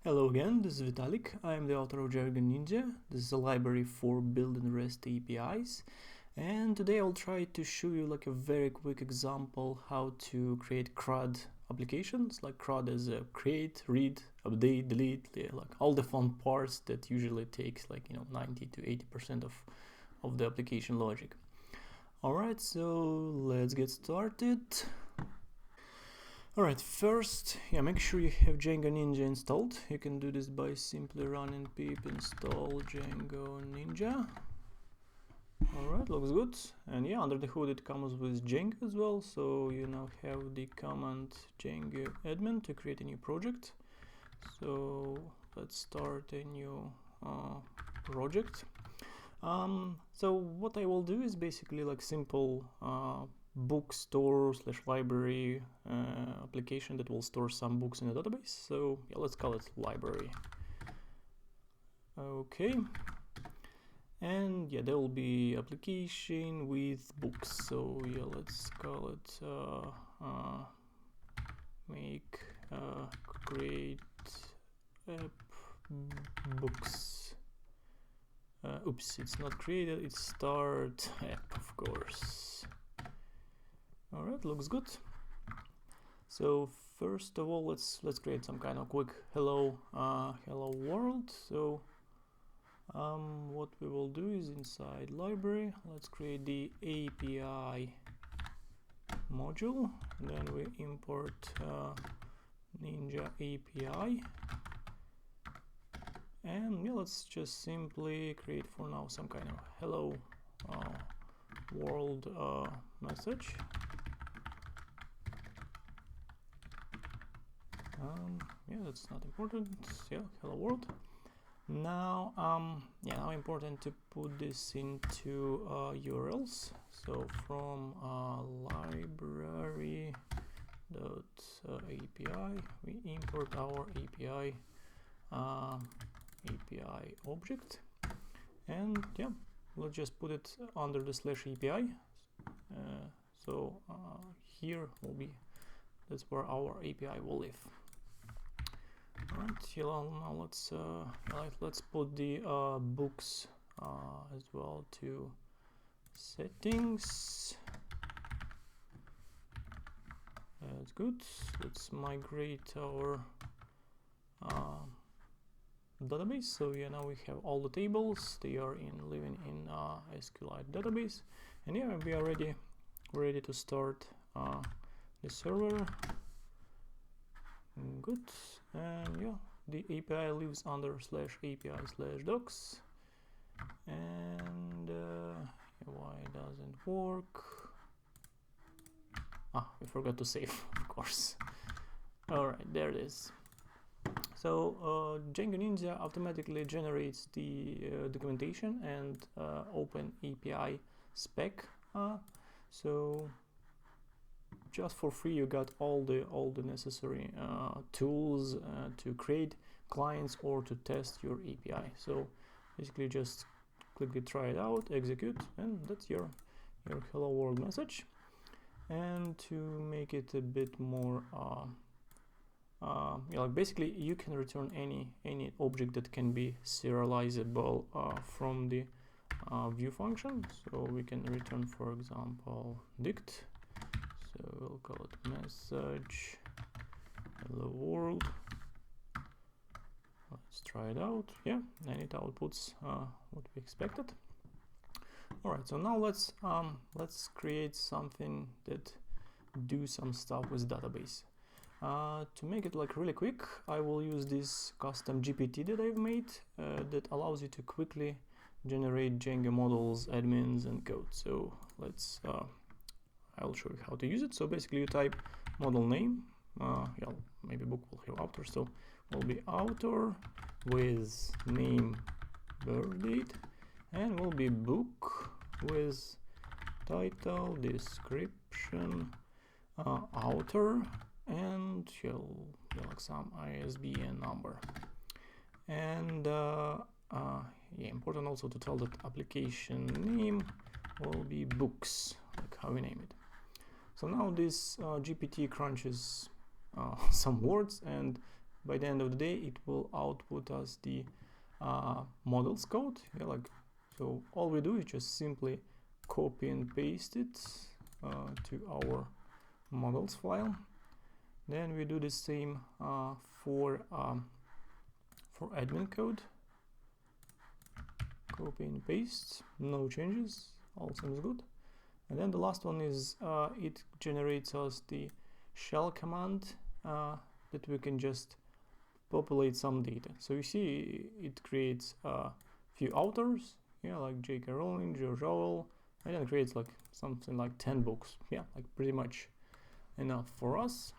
Hello again, this is Vitalik. I am the author of Django Ninja. This is a library for building REST APIs. And today I'll try to show you like a very quick example how to create CRUD applications. Like CRUD is a create, read, update, delete, like all the fun parts that usually takes 90 to 80% of the application logic. Alright, so let's get started. Alright, first, make sure you have Django Ninja installed. You can do this by simply running pip install Django Ninja. Alright, looks good. And under the hood it comes with Django as well, so you now have the command Django admin to create a new project. So let's start a new project. So what I will do is basically like simple bookstore / library application that will store some books in a database. So let's call it library. Okay, and there will be application with books. So let's call it make create app books. Oops, it's not created, it's start app, of course. Alright, looks good. So first of all, let's create some kind of quick hello world. So what we will do is inside library, let's create the API module, then we import Ninja API, and let's just simply create for now some kind of hello world message. That's not important. Hello world. Now now important to put this into URLs. So from library API we import our API object, and let's just put it under the /API. So here will be, that's where our API will live. Alright, now let's put the books as well to settings. That's good. Let's migrate our database. So now we have all the tables. They are living in SQLite database, and we are ready to start the server. Good. And the API lives under /API/docs. And why doesn't work? We forgot to save, of course. Alright, there it is. So Django Ninja automatically generates the documentation and open API spec. So just for free you got all the necessary tools to create clients or to test your API. So basically just quickly try it out, execute, and that's your hello world message. And to make it a bit more basically you can return any object that can be serializable from the view function. So we can return, for example, dict. So we'll call it message hello world. Let's try it out. And it outputs what we expected. Alright, so now let's create something that do some stuff with database. To make it really quick, I will use this custom GPT that I've made that allows you to quickly generate Django models, admins, and code. So let's I'll show you how to use it. So basically you type model name, maybe book will have author, so will be author with name, birth date, and will be book with title, description, author, and like some ISBN number. And important also to tell that application name will be books, like how we name it. So now this GPT crunches some words, and by the end of the day it will output us the models code. Yeah, like, so all we do is just simply copy and paste it to our models file. Then we do the same for admin code. Copy and paste, no changes, all seems good. And then the last one is it generates us the shell command that we can just populate some data. So you see it creates a few authors, yeah, like J.K. Rowling, George Orwell, and then it creates like something like 10 books. Yeah, like pretty much enough for us.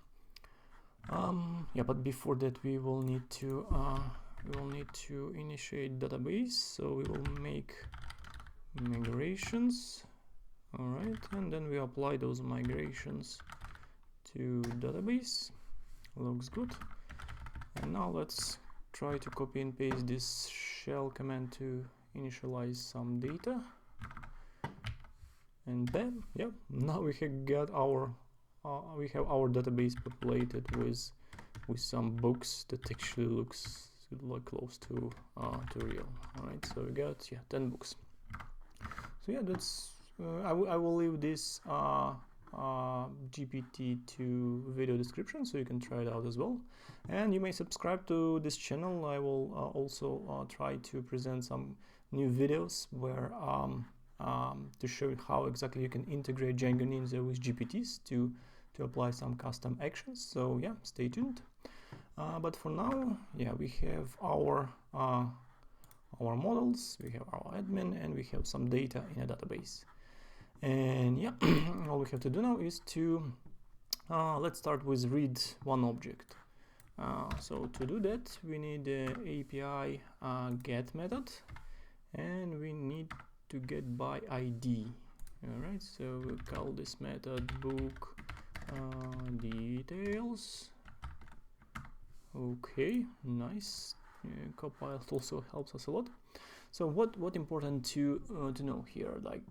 Yeah, but before that we will need to initiate database, so we will make migrations. All right, and then we apply those migrations to database. Looks good. And now let's try to copy and paste this shell command to initialize some data. And bam, yeah, now we have got our database populated with some books that actually looks like close to real. All right, so we got 10 books. So yeah, that's I will leave this GPT-2 video description so you can try it out as well, and you may subscribe to this channel. I will also try to present some new videos where to show you how exactly you can integrate Django Ninja with GPTs to apply some custom actions. So yeah, stay tuned. But for now, yeah, we have our models, we have our admin, and we have some data in a database. And yeah, all we have to do now is to let's start with read one object. So to do that, we need the API get method, and we need to get by ID. All right, so we'll call this method book details. Okay, nice. Compile also helps us a lot. So what important to know here, like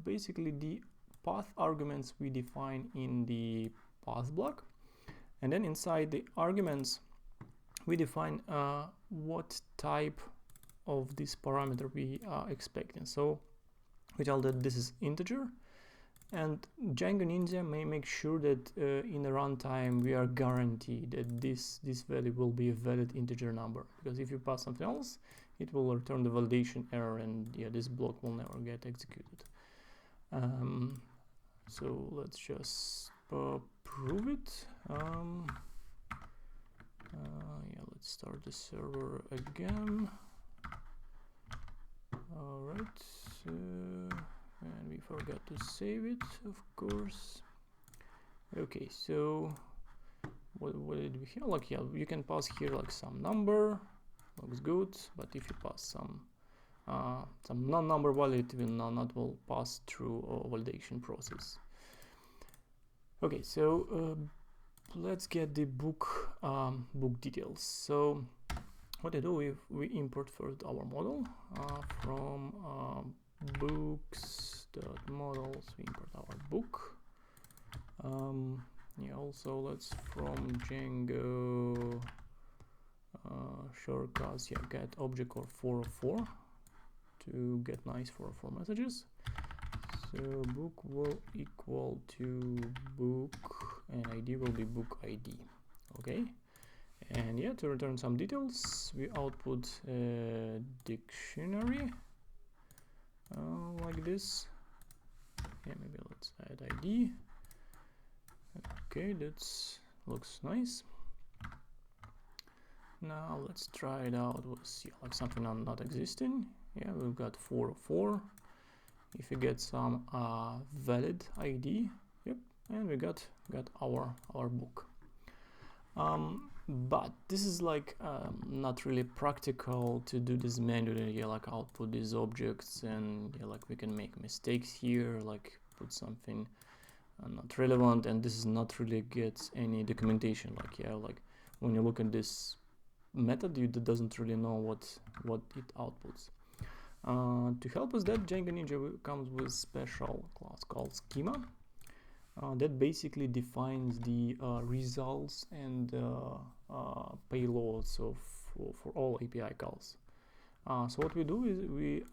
basically the path arguments we define in the path block, and then inside the arguments we define what type of this parameter we are expecting. So we tell that this is integer, and Django Ninja may make sure that in the runtime we are guaranteed that this value will be a valid integer number, because if you pass something else it will return the validation error, and yeah, this block will never get executed. So let's just prove it. Yeah, let's start the server again. All right, and we forgot to save it, of course. Okay, so what did we have? Like, yeah, you can pass here like some number, looks good, but if you pass some non-number value, it will not pass through a validation process. Okay, so let's get the book details. So what I do, we import first our model from books.models. We import our book. Yeah, also let's from Django shortcuts, yeah, get object or 404 to get nice 404 messages. So book will equal to book, and ID will be book ID. Okay, and yeah, to return some details, we output a dictionary like this. Yeah, maybe let's add ID. Okay, that's looks nice. Now let's try it out with like something not existing. Yeah, we've got 404. If you get some valid ID, yep, and we got our book. But this is like not really practical to do this manually. Yeah, like output these objects, and yeah, like we can make mistakes here, like put something not relevant, and this is not really gets any documentation. Like, yeah, like when you look at this method, it doesn't really know what it outputs. To help us that, Django Ninja comes with special class called Schema that basically defines the results and payload, so for all API calls. So what we do is we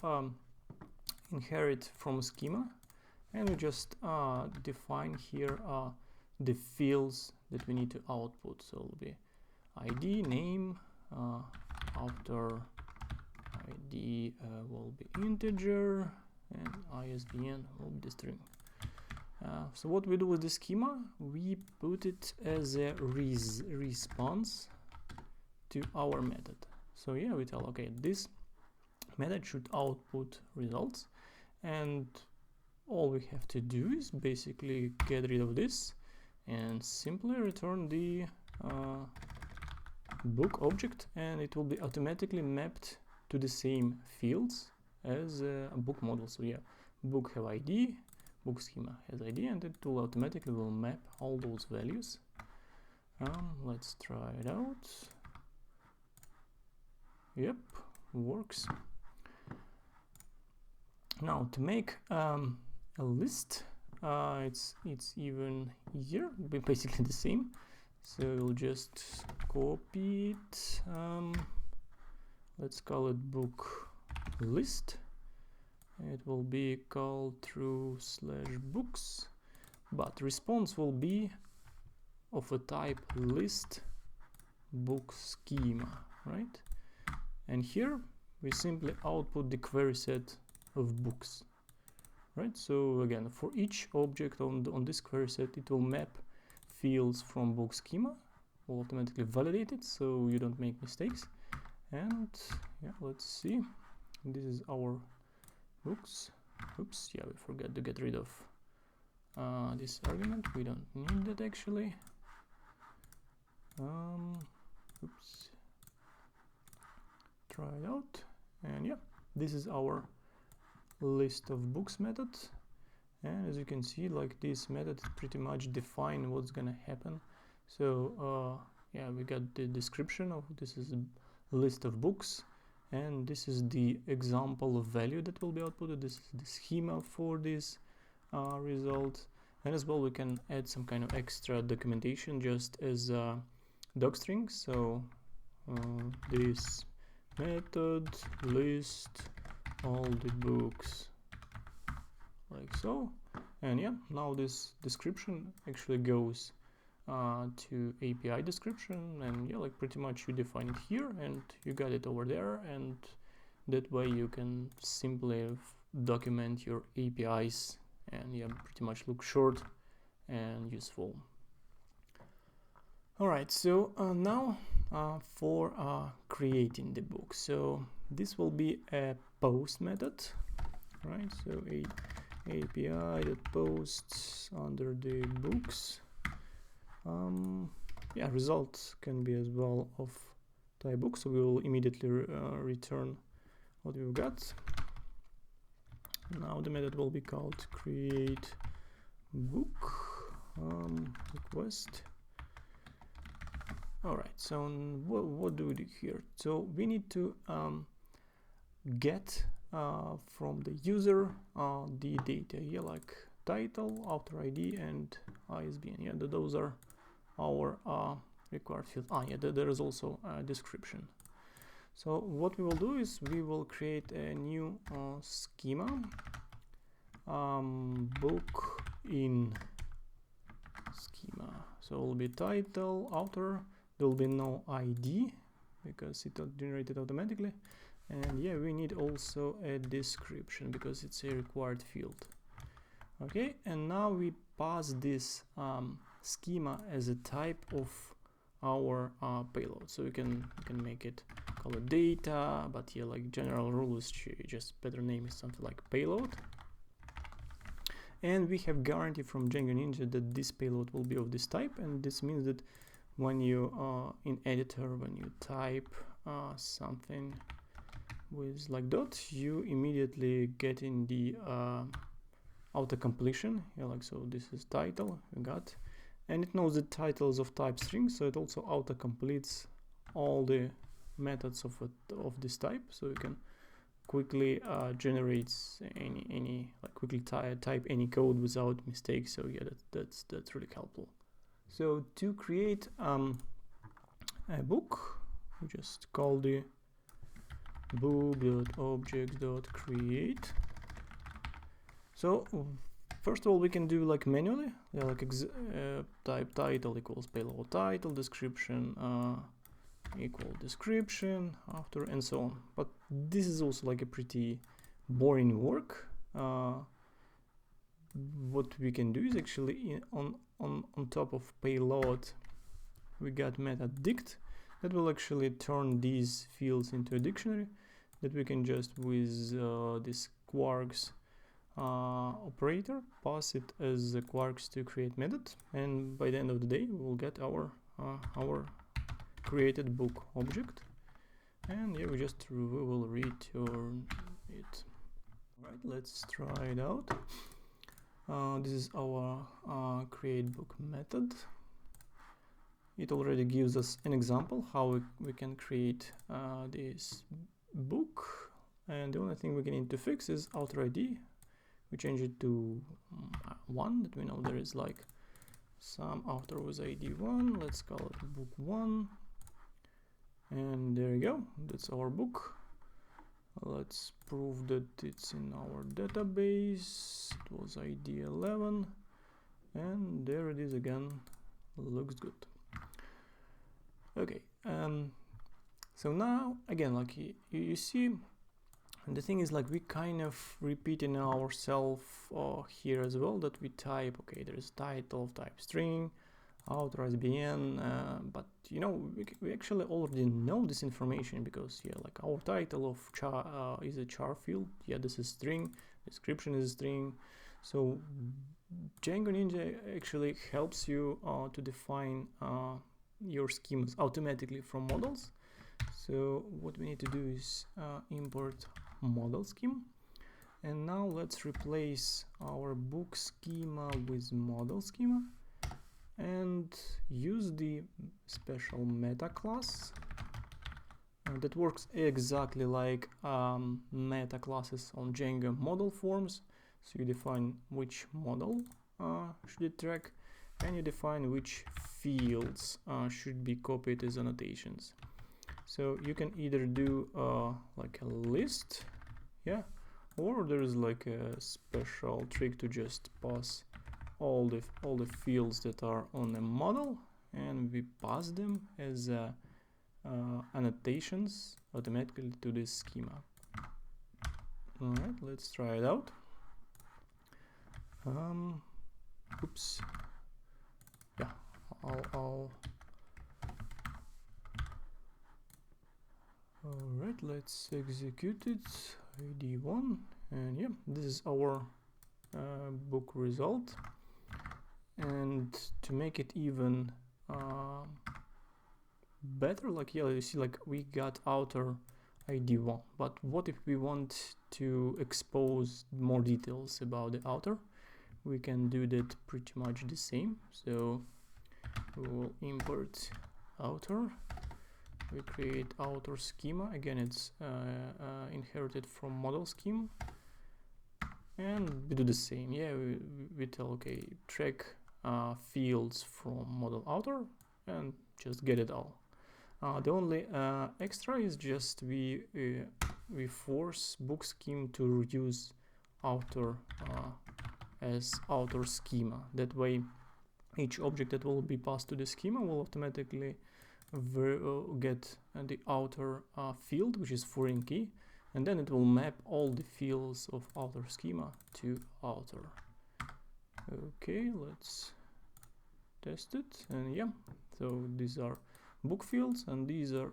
inherit from a schema, and we just define here the fields that we need to output. So it'll be ID, name, after ID will be integer, and ISBN will be the string. So what we do with the schema, we put it as a response to our method. So yeah, we tell, okay, this method should output results, and all we have to do is basically get rid of this and simply return the book object, and it will be automatically mapped to the same fields as a book model. So yeah, book have ID, book schema has ID, and it will automatically map all those values. Let's try it out. Yep, works. Now to make a list, it's even easier, basically the same. So we'll just copy it. Let's call it book list. It will be called through /books, but response will be of a type list book schema, right? And here we simply output the query set of books, right? So again, for each object on this query set, it will map fields from book schema, will automatically validate it so you don't make mistakes. And yeah, let's see, this is our books. Oops, yeah, we forgot to get rid of this argument. We don't need that actually. Oops, try it out, and yeah, this is our list of books method. And as you can see, like, this method pretty much define what's gonna happen. So yeah, we got the description of this is a list of books, and this is the example of value that will be outputted. This is the schema for this result, and as well we can add some kind of extra documentation just as a docstring. So this method list all the books, like so. And yeah, now this description actually goes to API description, and yeah, like, pretty much you define it here and you got it over there, and that way you can simply document your APIs and yeah, pretty much look short and useful. All right, so now for creating the book. So this will be a post method, right? So a API.posts under the books. Yeah, results can be as well of type book, so we will immediately return what we've got. Now the method will be called create book request. All right, so what do we do here? So we need to get from the user the data here, like title, author ID, and ISBN. Yeah, those are our required fields. Yeah, there is also a description. So what we will do is we will create a new schema, book in schema. So it will be title, author. There will be no ID because it generated automatically. And yeah, we need also a description because it's a required field. Okay, and now we pass this schema as a type of our payload. So we can make it, call it data, but yeah, like, general rule is just better name is something like payload. And we have guarantee from Django Ninja that this payload will be of this type, and this means that when you in editor, when you type something with like dot, you immediately get in the auto completion. Yeah, like, so this is title we got, and it knows the titles of type string, so it also auto completes all the methods of this type, so you can quickly generate any like quickly type any code without mistakes. So yeah, that's really helpful. So to create a book. We just call the book.objects.create. So first of all, we can do like manually, like type title equals payload title, description equal description after, and so on. But this is also like a pretty boring work. What we can do is actually on top of payload, we got method dict that will actually turn these fields into a dictionary that we can just with this quarks operator pass it as a quarks to create method, and by the end of the day we will get our created book object, and yeah, we will return it. Right, let's try it out. This is our create book method. It already gives us an example how we can create this book, and the only thing we need to fix is author ID. We change it to 1, that we know there is like some author with ID 1. Let's call it book 1, and there you go, that's our book. Let's prove that it's in our database. It was ID 11, and there it is again. Looks good. Okay, so now again, like you see, the thing is like we kind of repeating ourselves here as well, that we type, okay, there is title of type string, author ISBN, but you know, we actually already know this information, because yeah, like our title of char is a char field, yeah, this is string, description is a string. So Django Ninja actually helps you to define your schemas automatically from models. So what we need to do is import model scheme, and now let's replace our book schema with model schema and use the special meta class that works exactly like meta classes on Django model forms. So you define which model should it track, and you define which fields should be copied as annotations. So you can either do like a list, yeah, or there is like a special trick to just pass all the fields that are on a model, and we pass them as annotations automatically to this schema. All right, let's try it out. Oops. Yeah, All right, let's execute it. ID 1, and yeah, this is our book result. And to make it even better, like yeah, you see, like we got author ID 1, but what if we want to expose more details about the author? We can do that pretty much the same. So we will import author, we create author schema, again it's inherited from model scheme, and we do the same. Yeah, we tell, okay, track fields from model author, and just get it all. The only extra is just we force book scheme to use author as author schema. That way each object that will be passed to the schema will automatically get the author field, which is foreign key, and then it will map all the fields of author schema to author. Okay, let's test it, and yeah, so these are book fields, and these are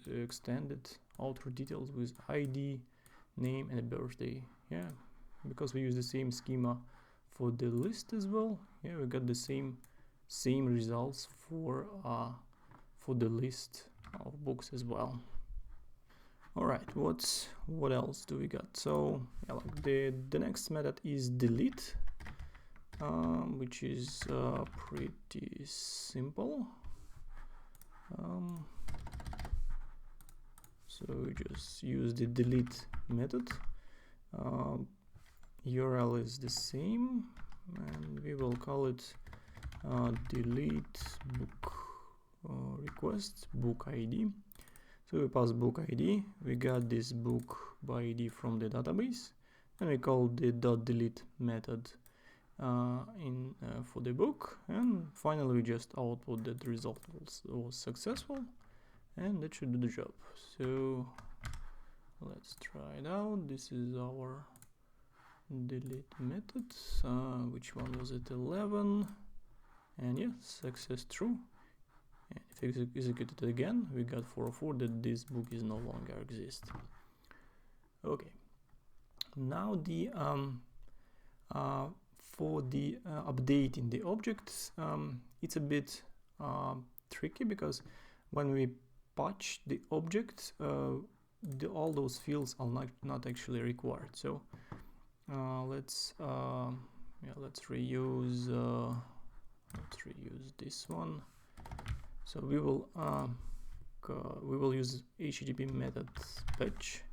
extended author details with ID, name, and birthday. Yeah, because we use the same schema for the list as well. Yeah, we got the same results for the list of books as well. All right, what else do we got? So yeah, like the next method is delete, which is pretty simple. So we just use the delete method. URL is the same, and we will call it delete book. request book ID. So we pass book ID, we got this book by ID from the database, and we call the .delete method for the book, and finally we just output that the result was successful, and that should do the job. So let's try it out. This is our delete method. Which one was it? 11, and yes, success true. And if we execute it again, we got 404 that this book is no longer exist. Okay. Now the for the updating the objects, it's a bit tricky, because when we patch the object, all those fields are not actually required. So let's reuse this one. So we will use HTTP method patch.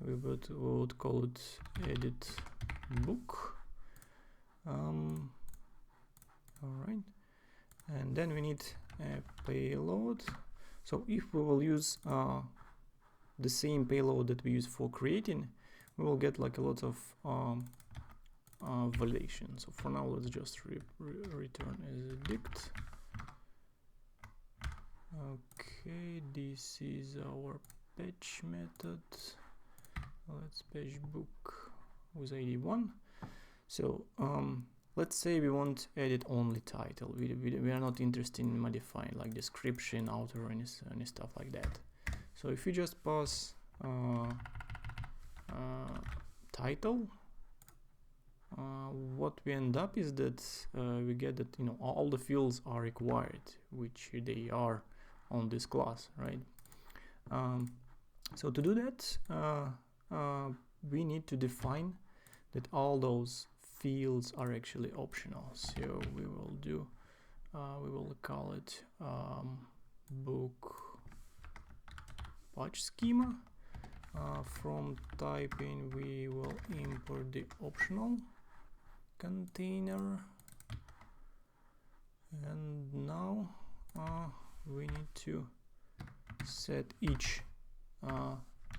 We would call it edit book. All right, and then we need a payload. So if we will use the same payload that we use for creating, we will get like a lot of validation. So for now, let's just return as a dict. Okay, this is our patch method. Let's patch book with ID 1. So let's say we want to edit only title. We are not interested in modifying like description, author, any stuff like that. So if you just pass title, what we end up is that we get that all the fields are required, which they are on this class, right? So to do that, we need to define that all those fields are actually optional. So we will do, we will call it book patch schema. From typing, we will import the optional container, and now we need to set each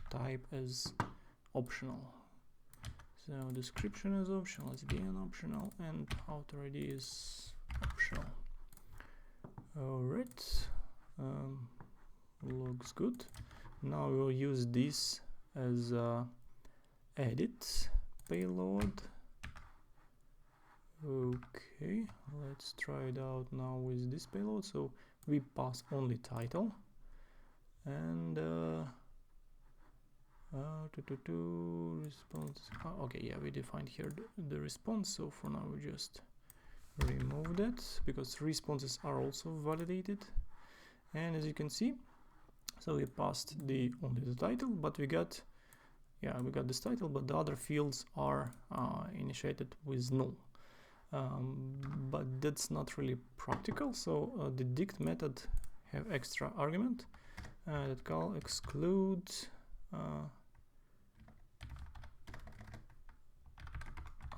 type as optional. So description is optional, it's again optional, and author ID is optional. Alright, looks good. Now we'll use this as edit payload. Okay, let's try it out now with this payload. So we pass only title, and response. Okay, yeah, we defined here the response. So for now we just remove that, because responses are also validated. And as you can see, so we passed only the title, but we got this title, but the other fields are initiated with null. But that's not really practical. So the dict method have extra argument that call exclude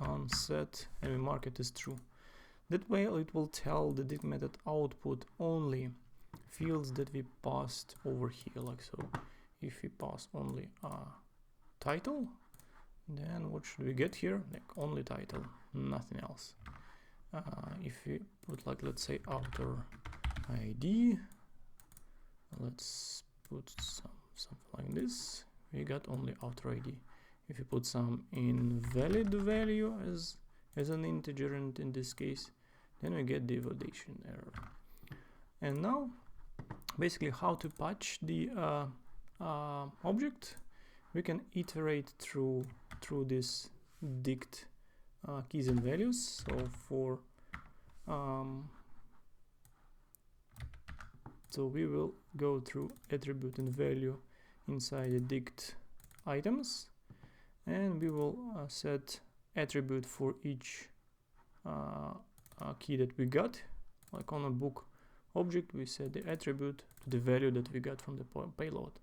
onset, and we mark it as true. That way it will tell the dict method output only fields that we passed over here, like so. If we pass only title, then what should we get here? Like only title, nothing else. If we put, like, let's say author ID, let's put something like this, we got only author ID. If you put some invalid value as an integer, and in this case, then we get the validation error. And now basically how to patch the object, we can iterate through this dict keys and values. So for so we will go through attribute and value inside the dict items, and we will set attribute for each key that we got. Like on a book object, we set the attribute to the value that we got from the payload.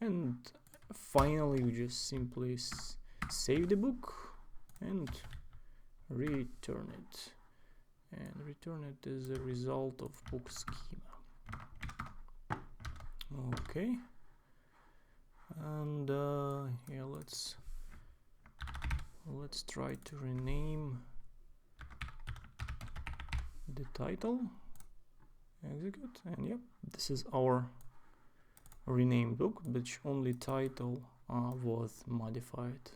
And finally we just simply save the book and return it, and return it as a result of book schema. Okay, and yeah, let's try to rename the title. Execute, and yep, this is our renamed book, which only title was modified.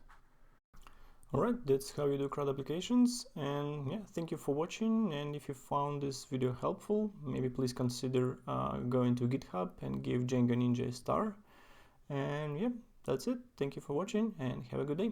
Alright, that's how you do CRUD applications, and yeah, thank you for watching. And if you found this video helpful, maybe please consider going to GitHub and give Django Ninja a star. And yeah, that's it. Thank you for watching and have a good day.